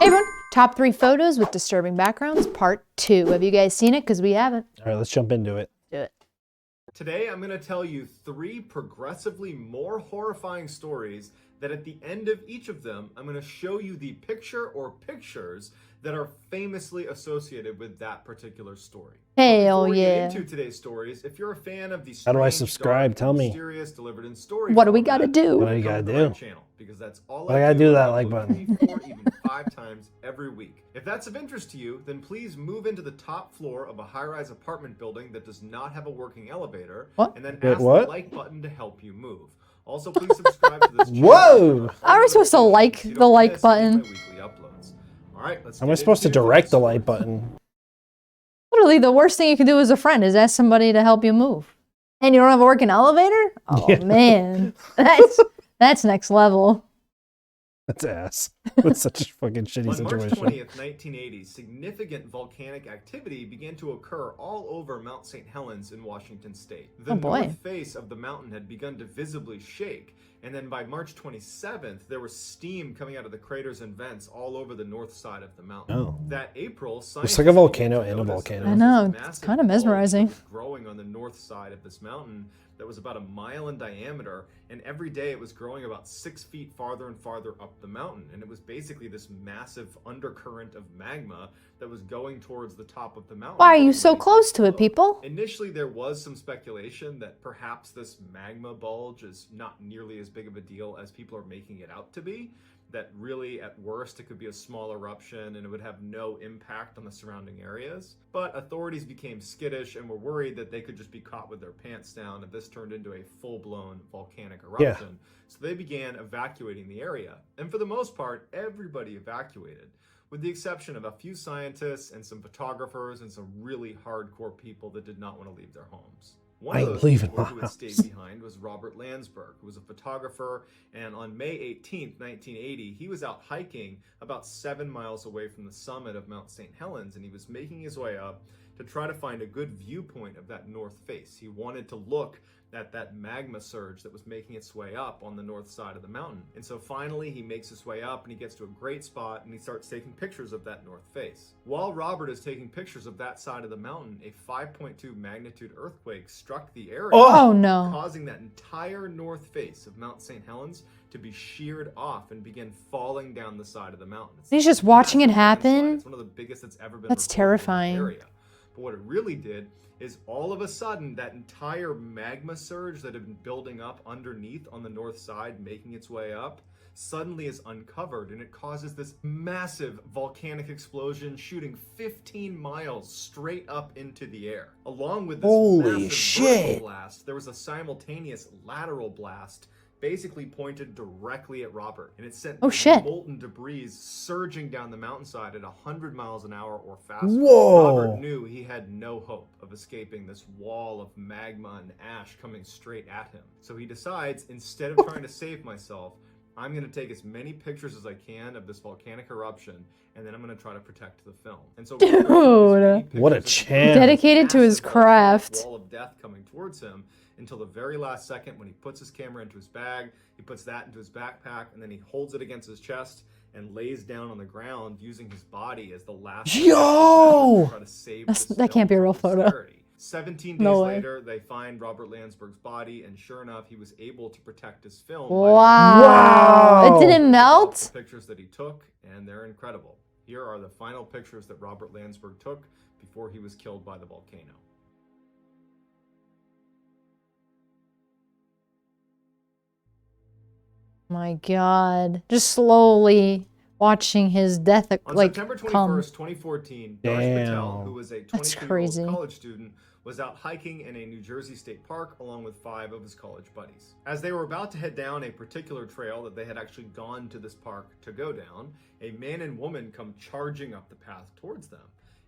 Hey everyone, top 3 photos with disturbing backgrounds, part 2. Have you guys seen it? Because we haven't. All right, let's jump into it. Do it. Today I'm going to tell you 3 progressively more horrifying stories that at the end of each of them, I'm going to show you the picture or pictures that are famously associated with that particular story. Hell Before we yeah. get into today's stories, if you're a fan of the How do I strange, subscribe? dark, Tell me. mysterious, delivered in story What do we format, gotta do? What do you come gotta to the do? right channel, because that's all What I gotta do that I like upload button. 3, 4, even 5 times every week. If that's of interest to you, then please move into the top floor of a high-rise apartment building that does not have a working elevator, What? and then Wait, ask what? the like button to help you move. Also, please subscribe to this channel. Whoa! How are we supposed to like so you the don't like miss any of button? my weekly uploads. All right, let's How am get I supposed to into direct the today's like story. button? Literally, the worst thing you can do as a friend is ask somebody to help you move. And you don't have a working elevator? Oh Yeah. man, that's next level. That's ass. That's such a fucking shitty On March situation. 20th, 1980, significant volcanic activity began to occur all over Mount St. Helens in Washington state. The Oh, boy. north face of the mountain had begun to visibly shake, and then by March 27th, there was steam coming out of the craters and vents all over the north side of the mountain. Oh. That April, Looks scientists like a volcano began to and a notice that volcano. there I was know, this it's massive kinda bulge mesmerizing. that was growing on the north side of this mountain that was about 1 mile in diameter, and every day it was growing about 6 feet farther and farther up the mountain, and it was basically this massive undercurrent of magma that was going towards the top of the mountain. Why are getting you so ready to close to it, explode. people? Initially, there was some speculation that perhaps this magma bulge is not nearly as big of a deal as people are making it out to be, that really at worst it could be a small eruption and it would have no impact on the surrounding areas. But authorities became skittish and were worried that they could just be caught with their pants down if this turned into a full-blown volcanic eruption. So they began evacuating the area. And for the most part, everybody evacuated, with the exception of a few scientists and some photographers and some really hardcore people that did not want to leave their homes. One I of ain't those leaving people my who had house. stayed behind was Robert Landsberg, who was a photographer, and on May 18th, 1980, he was out hiking about 7 miles away from the summit of Mount St. Helens, and he was making his way up to try to find a good viewpoint of that north face. He wanted to look at that magma surge that was making its way up on the north side of the mountain. And so finally he makes his way up and he gets to a great spot and he starts taking pictures of that north face. While Robert is taking pictures of that side of the mountain, a 5.2 magnitude earthquake struck the area, Oh no. causing that entire north face of Mount St. Helens to be sheared off and begin falling down the side of the mountain. It's He's just a watching it massive landslide. happen? It's one of the biggest that's ever been That's recorded in the terrifying. area. But what it really did is all of a sudden that entire magma surge that had been building up underneath on the north side, making its way up, suddenly is uncovered, and it causes this massive volcanic explosion shooting 15 miles straight up into the air. Along with this Holy massive shit. vertical blast, there was a simultaneous lateral blast basically pointed directly at Robert, and it sent Oh, shit. molten debris surging down the mountainside at 100 miles an hour or faster. Whoa. Robert knew he had no hope of escaping this wall of magma and ash coming straight at him. So he decides, instead of trying to save myself, I'm going to take as many pictures as I can of this volcanic eruption, and then I'm going to try to protect the film. And so Dude. What a champ. Dedicated to his massive volcanic craft. wall of death coming towards him until the very last second when he puts his camera into his bag, he puts that into his backpack, and then he holds it against his chest and lays down on the ground using his body as the last Yo! to try to save That's- this that can't be a film real from photo. posterity. 17 days No way. later, they find Robert Landsberg's body, and sure enough, he was able to protect his film. Wow. Wow. It didn't The melt? pictures that he took, and they're incredible. Here are the final pictures that Robert Landsberg took before he was killed by the volcano. My God. Just slowly watching his death On like September 21st, come. 2014, Darsh Patel, Damn. who was a That's 22-year-old crazy. college student, was out hiking in a New Jersey state park along with 5 of his college buddies. As they were about to head down a particular trail that they had actually gone to this park to go down, a man and woman come charging up the path towards them.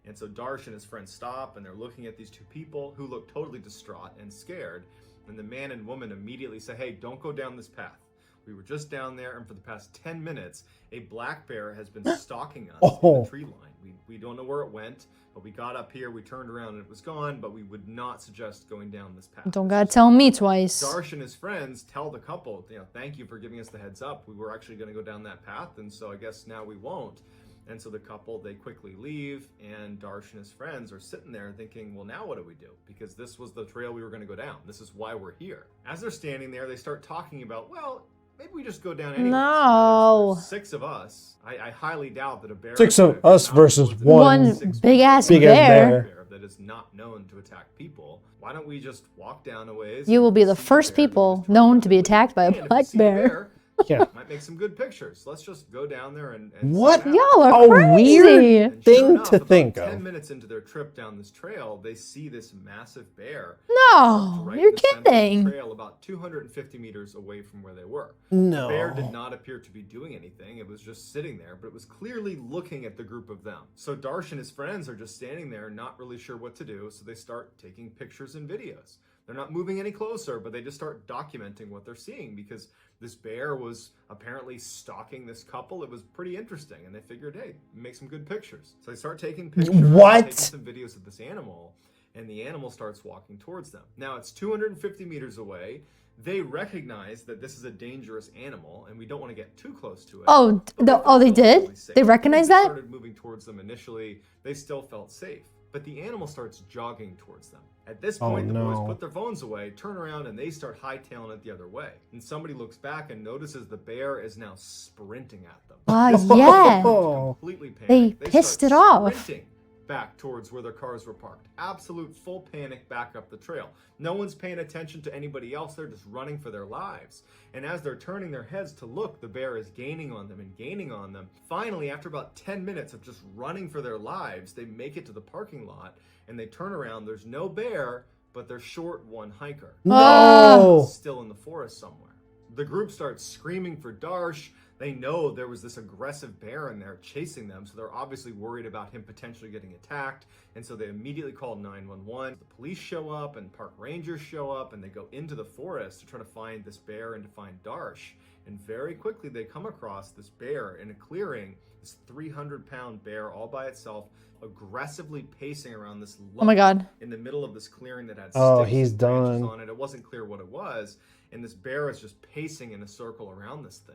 And so Darsh and his friends stop, and they're looking at these 2 people who look totally distraught and scared. And the man and woman immediately say, "Hey, don't go down this path. We were just down there, and for the past 10 minutes, a black bear has been stalking us in Oh. the tree line. We don't know where it went, but we got up here, we turned around, and it was gone, but we would not suggest going down this path." Don't gotta tell me twice. Darsh and his friends tell the couple, "Thank you for giving us the heads up. We were actually going to go down that path, and so I guess now we won't." And so the couple, they quickly leave, and Darsh and his friends are sitting there thinking, well, now what do we do? Because this was the trail we were going to go down. This is why we're here. As they're standing there, they start talking about, well, maybe we just go down anyway. No. There's 6 of us. I highly doubt that a bear... 6 of us versus One big-ass bear. That is not known to attack people. Why don't we just walk down a ways? You will be the first people known to be attacked by a black bear. Yeah. Might make some good pictures. Let's just go down there and What? sit down. Y'all are crazy. weird And thing sure enough, to about think 10 of. minutes into their trip down this trail, they see this massive bear. No, right you're in the center of the kidding. trail, about 250 meters away from where they were. No. The bear did not appear to be doing anything. It was just sitting there, but it was clearly looking at the group of them. So Darsh and his friends are just standing there, not really sure what to do. So they start taking pictures and videos. They're not moving any closer, but they just start documenting what they're seeing because this bear was apparently stalking this couple. It was pretty interesting, and they figured, hey, make some good pictures. So they start taking pictures, What? taking some videos of this animal, and the animal starts walking towards them. Now it's 250 meters away. They recognize that this is a dangerous animal, and we don't want to get too close to it. Oh, they did? They recognize that? Started moving towards them initially. They still felt safe, but the animal starts jogging towards them. At this point, the boys put their phones away, turn around, and they start hightailing it the other way. And somebody looks back and notices the bear is now sprinting at them. Yeah. Completely panicked. They pissed start it off. Sprinting back towards where their cars were parked. Absolute full panic back up the trail. No one's paying attention to anybody else. They're just running for their lives. And as they're turning their heads to look, the bear is gaining on them and gaining on them. Finally, after about 10 minutes of just running for their lives, they make it to the parking lot and they turn around. There's no bear, but there's short one hiker. No. Still in the forest somewhere. The group starts screaming for Darsh. They know there was this aggressive bear in there chasing them, so they're obviously worried about him potentially getting attacked, and so they immediately call 911. The police show up and park rangers show up, and they go into the forest to try to find this bear and to find Darsh. And very quickly they come across this bear in a clearing, this 300-pound bear all by itself, aggressively pacing around this lump Oh my God. in the middle of this clearing that had Oh, sticks he's and branches done. on it. It wasn't clear what it was, and this bear is just pacing in a circle around this thing.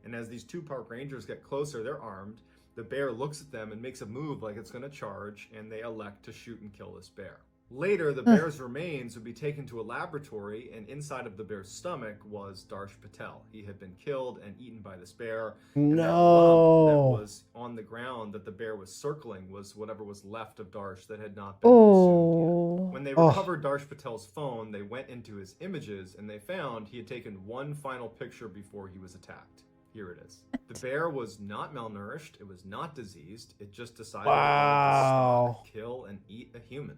And as these 2 park rangers get closer, they're armed. The bear looks at them and makes a move like it's going to charge, and they elect to shoot and kill this bear. Later, the bear's remains would be taken to a laboratory, and inside of the bear's stomach was Darsh Patel. He had been killed and eaten by this bear. And that lump that was on the ground that the bear was circling was whatever was left of Darsh that had not been consumed yet. When they recovered Darsh Patel's phone, they went into his images, and they found he had taken one final picture before he was attacked. Here it is. The bear was not malnourished. It was not diseased. It just decided it wanted to stalk, kill, and eat a human.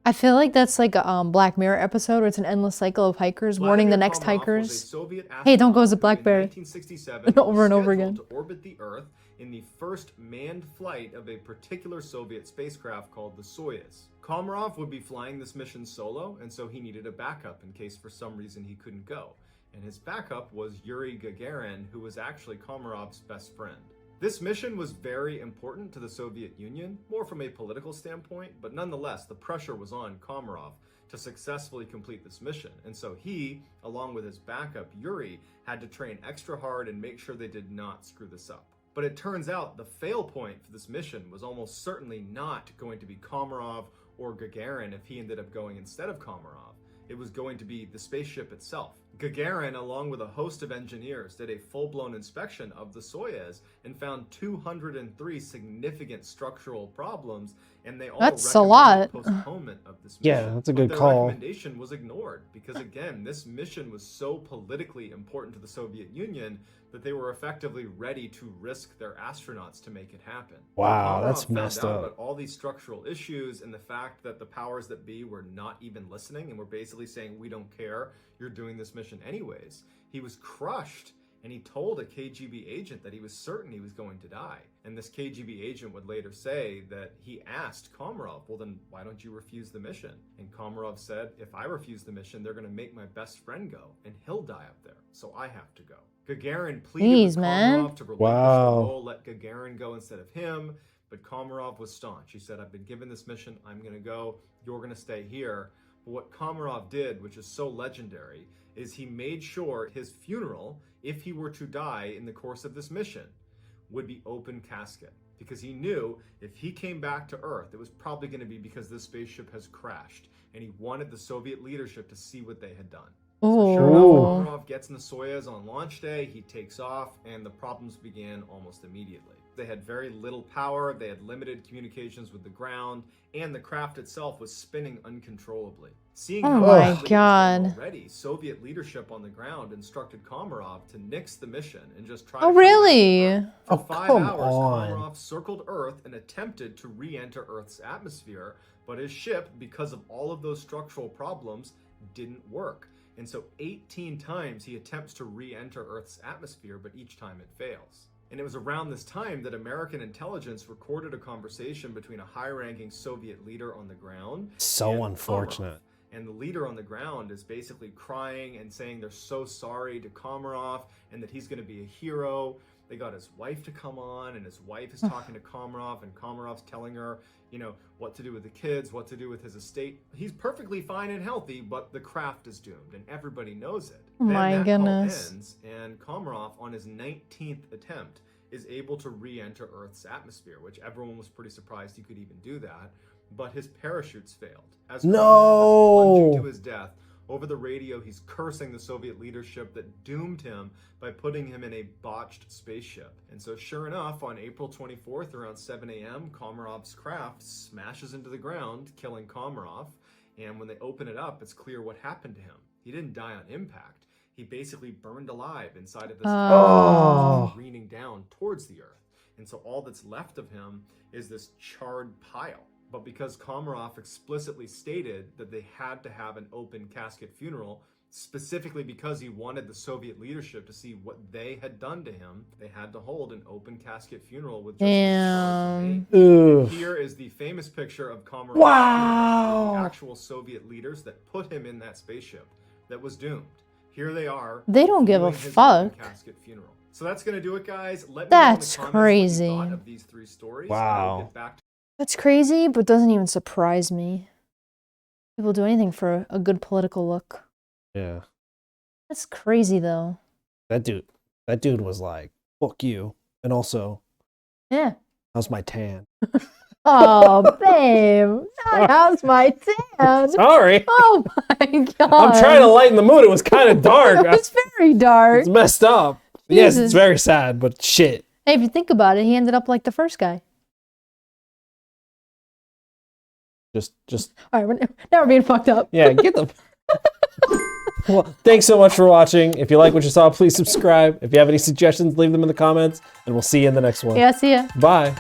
I feel like that's like a Black Mirror episode where it's an endless cycle of hikers warning the next hikers. Hey, don't go as a black bear. 1967, Over and over again. To orbit the Earth in the first manned flight of a particular Soviet spacecraft called the Soyuz. Komarov would be flying this mission solo, and so he needed a backup in case for some reason he couldn't go. And his backup was Yuri Gagarin, who was actually Komarov's best friend. This mission was very important to the Soviet Union, more from a political standpoint, but nonetheless, the pressure was on Komarov to successfully complete this mission. And so he, along with his backup, Yuri, had to train extra hard and make sure they did not screw this up. But it turns out the fail point for this mission was almost certainly not going to be Komarov or Gagarin if he ended up going instead of Komarov. It was going to be the spaceship itself. Gagarin, along with a host of engineers, did a full-blown inspection of the Soyuz and found 203 significant structural problems, and they all That's a lot. postponement of this mission. Yeah, that's a good their call. recommendation was ignored because, again, this mission was so politically important to the Soviet Union that they were effectively ready to risk their astronauts to make it happen. Wow, Komarov that's found messed out up. about all these structural issues and the fact that the powers that be were not even listening and were basically saying, we don't care, you're doing this mission anyways. He was crushed, and he told a KGB agent that he was certain he was going to die. And this KGB agent would later say that he asked Komarov, well then why don't you refuse the mission? And Komarov said, if I refuse the mission, they're going to make my best friend go, and he'll die up there, so I have to go. Gagarin pleaded with Komarov to relinquish the role, let Gagarin go instead of him, but Komarov was staunch. He said, I've been given this mission, I'm going to go, you're going to stay here. But what Komarov did, which is so legendary, is he made sure his funeral, if he were to die in the course of this mission, would be open casket. because he knew if he came back to Earth, it was probably going to be because this spaceship has crashed, and he wanted the Soviet leadership to see what they had done. So sure enough, Komarov gets in the Soyuz on launch day, he takes off, and the problems began almost immediately. They had very little power, they had limited communications with the ground, and the craft itself was spinning uncontrollably. Seeing Oh how my badly it was God. going already, Soviet leadership on the ground instructed Komarov to nix the mission and just try Oh, to come back to really? Earth. For Oh, 5 come hours, on. Komarov circled Earth and attempted to re-enter Earth's atmosphere, but his ship, because of all of those structural problems, didn't work. And so 18 times he attempts to re-enter Earth's atmosphere, but each time it fails. And it was around this time that American intelligence recorded a conversation between a high-ranking Soviet leader on the ground. So and unfortunate. Komarov. And the leader on the ground is basically crying and saying they're so sorry to Komarov and that he's going to be a hero. They got his wife to come on, and his wife is talking to Komarov, and Komarov's telling her, you know, what to do with the kids, what to do with his estate. He's perfectly fine and healthy, but the craft is doomed, and everybody knows it. Oh my Then that goodness. call ends, and Komarov, on his 19th attempt, is able to re-enter Earth's atmosphere, which everyone was pretty surprised he could even do that. But his parachutes failed. As Komarov is plunging to his death, over the radio, he's cursing the Soviet leadership that doomed him by putting him in a botched spaceship. And so sure enough, on April 24th, around 7 a.m., Komarov's craft smashes into the ground, killing Komarov. And when they open it up, it's clear what happened to him. He didn't die on impact. He basically burned alive inside of this careening down towards the Earth. And so all that's left of him is this charred pile. But because Komarov explicitly stated that they had to have an open casket funeral, specifically because he wanted the Soviet leadership to see what they had done to him, they had to hold an open casket funeral with just Damn. And here is the famous picture of Komarov. Wow. The actual Soviet leaders that put him in that spaceship that was doomed. Here they are. They don't give a viewing his fuck. open casket funeral. So that's gonna do it, guys. Let me know in the That's comments crazy. what you thought of these 3 stories. Wow. I'll get back to That's crazy, but doesn't even surprise me. People do anything for a good political look. Yeah. That's crazy, though. That dude was like, fuck you. And also, Yeah. how's my tan? Oh, babe. How's my tan? Sorry. Oh my god. I'm trying to lighten the mood. It was kind of dark. It was very dark. It's messed up. Yes, Jesus. it's very sad, but shit. Hey, if you think about it, he ended up like the first guy. Just All right, now we're being fucked up. yeah, get the. Well, thanks so much for watching. If you like what you saw, please subscribe. If you have any suggestions, leave them in the comments, and we'll see you in the next one. Yeah, see ya. Bye.